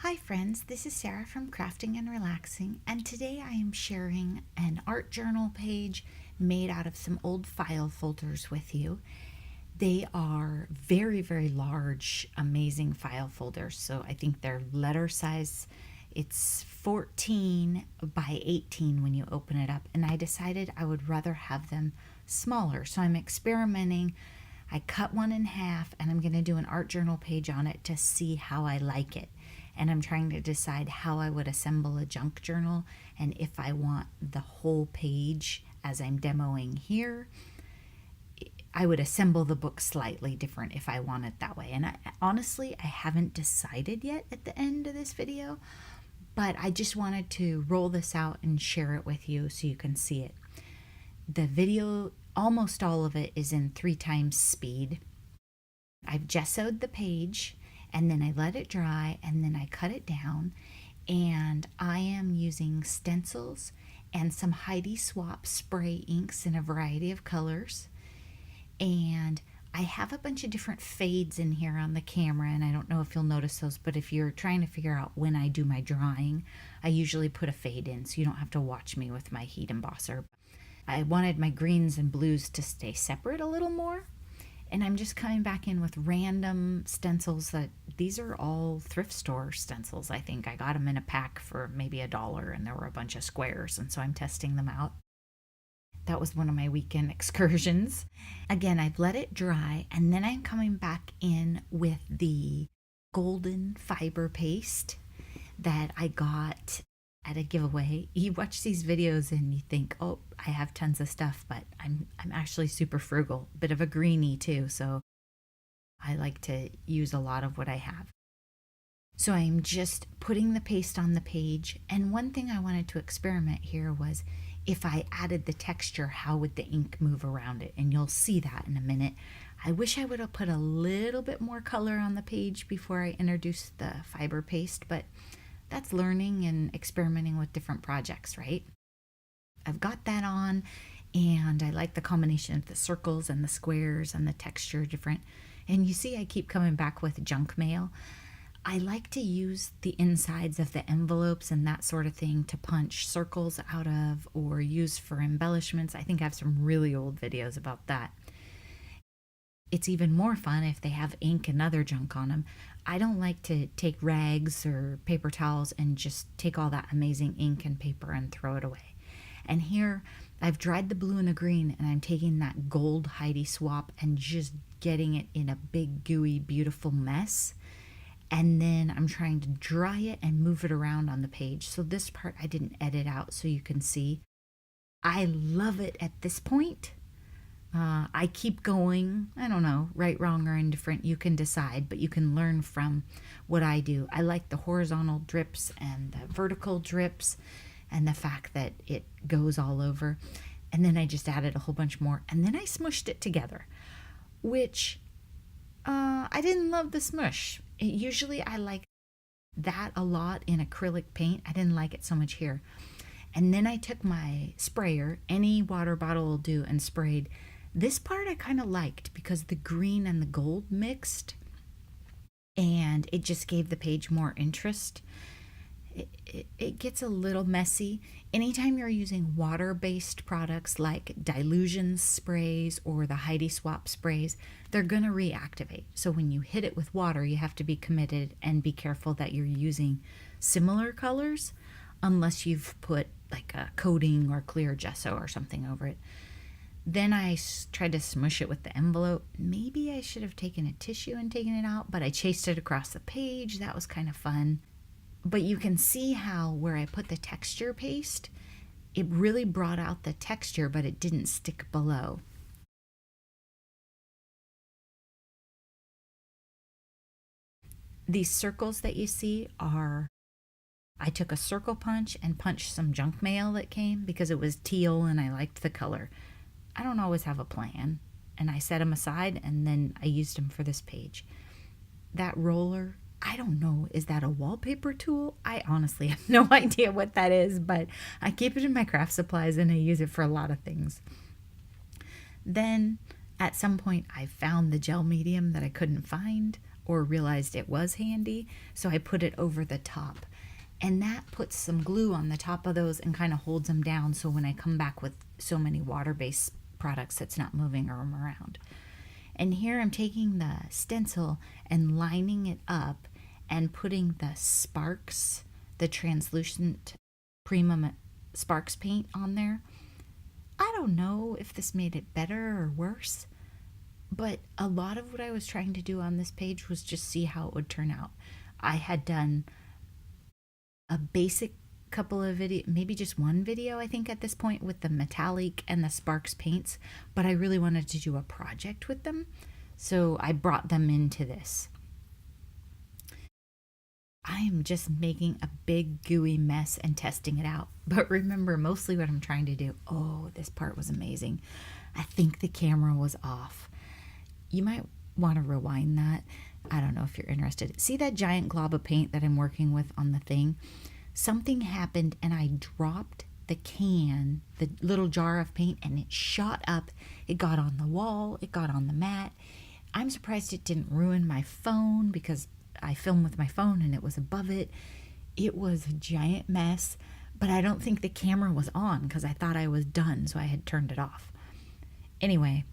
Hi friends, this is Sarah from Crafting and Relaxing, and today I am sharing an art journal page made out of some old file folders with you. They are very, very large, amazing file folders, so I think they're letter size. It's 14 by 18 when you open it up, and I decided I would rather have them smaller, so I'm experimenting. I cut one in half and I'm going to do an art journal page on it to see how I like it. And I'm trying to decide how I would assemble a junk journal and if I want the whole page as I'm demoing here. I would assemble the book slightly different if I want it that way. And honestly, I haven't decided yet at the end of this video, but I just wanted to roll this out and share it with you so you can see it. The video, almost all of it, is in 3 times speed. I've gessoed the page and then I let it dry and then I cut it down, and I am using stencils and some Heidi Swapp spray inks in a variety of colors. And I have a bunch of different fades in here on the camera, and I don't know if you'll notice those, but if you're trying to figure out when I do my drawing, I usually put a fade in so you don't have to watch me with my heat embosser. I wanted my greens and blues to stay separate a little more, and I'm just coming back in with random stencils. That these are all thrift store stencils. I think I got them in a pack for maybe $1, and there were a bunch of squares, and so I'm testing them out. That was one of my weekend excursions. Again, I've let it dry, and then I'm coming back in with the golden fiber paste that I got at a giveaway. You watch these videos and you think, oh, I have tons of stuff, but I'm actually super frugal, bit of a greenie too, so I like to use a lot of what I have. So I'm just putting the paste on the page, and one thing I wanted to experiment here was if I added the texture, how would the ink move around it? And you'll see that in a minute. I wish I would have put a little bit more color on the page before I introduced the fiber paste, but that's learning and experimenting with different projects, right? I've got that on, and I like the combination of the circles and the squares and the texture different. And you see I keep coming back with junk mail. I like to use the insides of the envelopes and that sort of thing to punch circles out of or use for embellishments. I think I have some really old videos about that. It's even more fun if they have ink and other junk on them. I don't like to take rags or paper towels and just take all that amazing ink and paper and throw it away. And here I've dried the blue and the green, and I'm taking that gold Heidi Swapp and just getting it in a big gooey beautiful mess. And then I'm trying to dry it and move it around on the page. So this part I didn't edit out so you can see. I love it at this point. I keep going. I don't know, right, wrong, or indifferent. You can decide, but you can learn from what I do. I like the horizontal drips and the vertical drips and the fact that it goes all over. And then I just added a whole bunch more. And then I smushed it together, which I didn't love the smush. Usually I like that a lot in acrylic paint. I didn't like it so much here. And then I took my sprayer, any water bottle will do, and sprayed. This part I kind of liked because the green and the gold mixed, and it just gave the page more interest. It gets a little messy. Anytime you're using water-based products like dilution sprays or the Heidi Swapp sprays, they're going to reactivate. So when you hit it with water, you have to be committed and be careful that you're using similar colors unless you've put like a coating or clear gesso or something over it. Then I tried to smush it with the envelope. Maybe I should have taken a tissue and taken it out, but I chased it across the page. That was kind of fun. But you can see how where I put the texture paste, it really brought out the texture, but it didn't stick below. These circles that you see are, I took a circle punch and punched some junk mail that came because it was teal and I liked the color. I don't always have a plan, and I set them aside and then I used them for this page. That roller, I don't know, is that a wallpaper tool? I honestly have no idea what that is, but I keep it in my craft supplies and I use it for a lot of things. Then at some point I found the gel medium that I couldn't find, or realized it was handy, so I put it over the top. And that puts some glue on the top of those and kind of holds them down, so when I come back with so many water-based products, it's not moving them around. And here I'm taking the stencil and lining it up and putting the Sparks, the translucent Prima Sparks paint on there. I don't know if this made it better or worse, but a lot of what I was trying to do on this page was just see how it would turn out. I had done a basic couple of video, maybe just one video, I think at this point, with the Metallique and the Sparks paints, but I really wanted to do a project with them, so I brought them into this. I am just making a big gooey mess and testing it out. But remember, mostly what I'm trying to do, oh, this part was amazing. I think the camera was off. You might want to rewind that. I don't know if you're interested. See that giant glob of paint that I'm working with on the thing? Something happened and I dropped the can, the little jar of paint, and it shot up. It got on the wall. It got on the mat. I'm surprised it didn't ruin my phone because I film with my phone and it was above it. It was a giant mess, but I don't think the camera was on because I thought I was done, so I had turned it off. Anyway,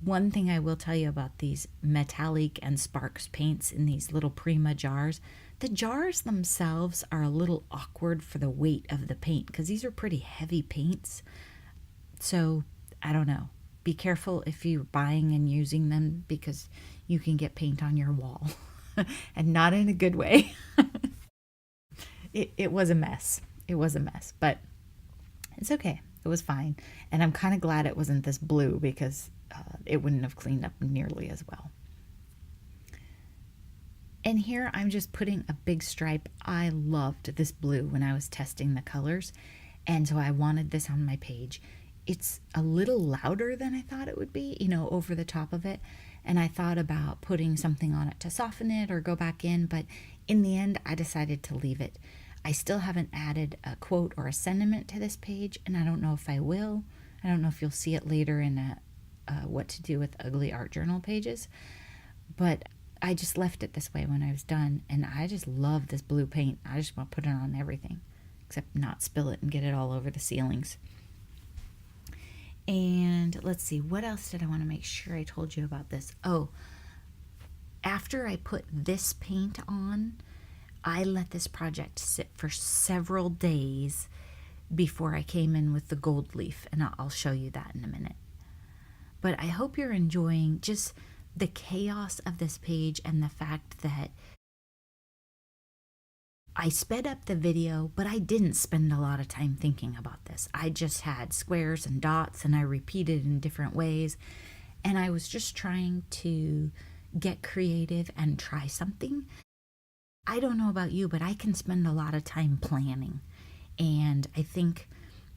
one thing I will tell you about these Metallique and Sparks paints in these little Prima jars, the jars themselves are a little awkward for the weight of the paint because these are pretty heavy paints. So, I don't know. Be careful if you're buying and using them because you can get paint on your wall and not in a good way. It was a mess. It was a mess, but it's okay. It was fine. And I'm kind of glad it wasn't this blue because it wouldn't have cleaned up nearly as well. And here I'm just putting a big stripe. I loved this blue when I was testing the colors, and so I wanted this on my page. It's a little louder than I thought it would be, over the top of it, and I thought about putting something on it to soften it or go back in, but in the end I decided to leave it. I still haven't added a quote or a sentiment to this page, and I don't know if I will. I don't know if you'll see it later in what to do with ugly art journal pages, but I just left it this way when I was done, and I just love this blue paint. I just want to put it on everything, except not spill it and get it all over the ceilings. And let's see, what else did I want to make sure I told you about this? Oh, after I put this paint on, I let this project sit for several days before I came in with the gold leaf, and I'll show you that in a minute. But I hope you're enjoying just the chaos of this page and the fact that I sped up the video, but I didn't spend a lot of time thinking about this. I just had squares and dots, and I repeated in different ways, and I was just trying to get creative and try something. I don't know about you, but I can spend a lot of time planning, and I think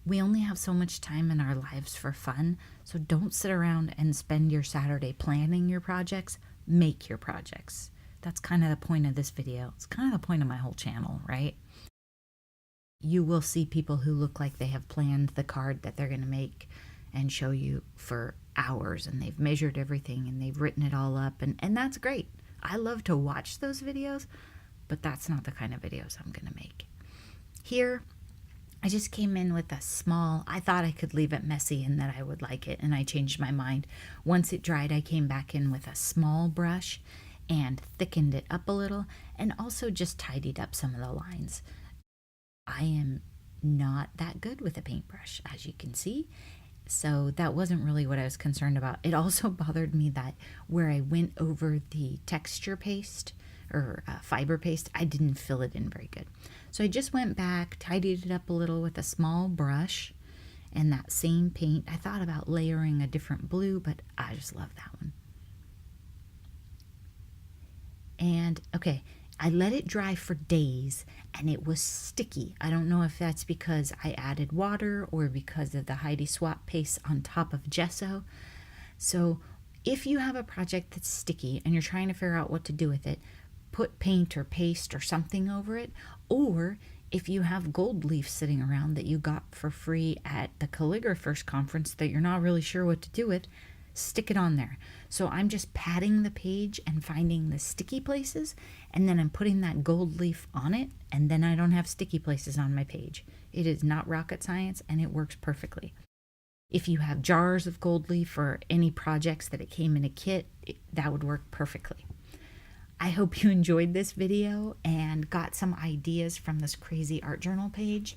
we only have so much time in our lives for fun, so don't sit around and spend your Saturday planning your projects. Make your projects. That's kind of the point of this video. It's kind of the point of my whole channel, right? You will see people who look like they have planned the card that they're going to make and show you for hours, and they've measured everything and they've written it all up, and that's great. I love to watch those videos, but that's not the kind of videos I'm going to make. Here, I just came in with a small, I thought I could leave it messy and that I would like it, and I changed my mind. Once it dried, I came back in with a small brush and thickened it up a little, and also just tidied up some of the lines. I am not that good with a paintbrush, as you can see, so that wasn't really what I was concerned about. It also bothered me that where I went over the texture paste, or fiber paste, I didn't fill it in very good. So I just went back, tidied it up a little with a small brush and that same paint. I thought about layering a different blue, but I just love that one. And okay, I let it dry for days and it was sticky. I don't know if that's because I added water or because of the Heidi Swap paste on top of gesso. So if you have a project that's sticky and you're trying to figure out what to do with it, put paint or paste or something over it. Or if you have gold leaf sitting around that you got for free at the calligraphers conference that you're not really sure what to do with, stick it on there. So I'm just patting the page and finding the sticky places, and then I'm putting that gold leaf on it, and then I don't have sticky places on my page. It is not rocket science, and it works perfectly. If you have jars of gold leaf or any projects that it came in a kit, that would work perfectly. I hope you enjoyed this video and got some ideas from this crazy art journal page.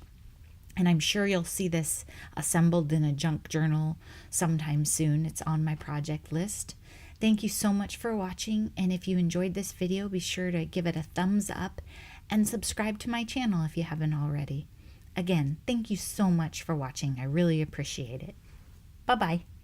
And I'm sure you'll see this assembled in a junk journal sometime soon. It's on my project list. Thank you so much for watching. And if you enjoyed this video, be sure to give it a thumbs up and subscribe to my channel if you haven't already. Again, thank you so much for watching. I really appreciate it. Bye-bye.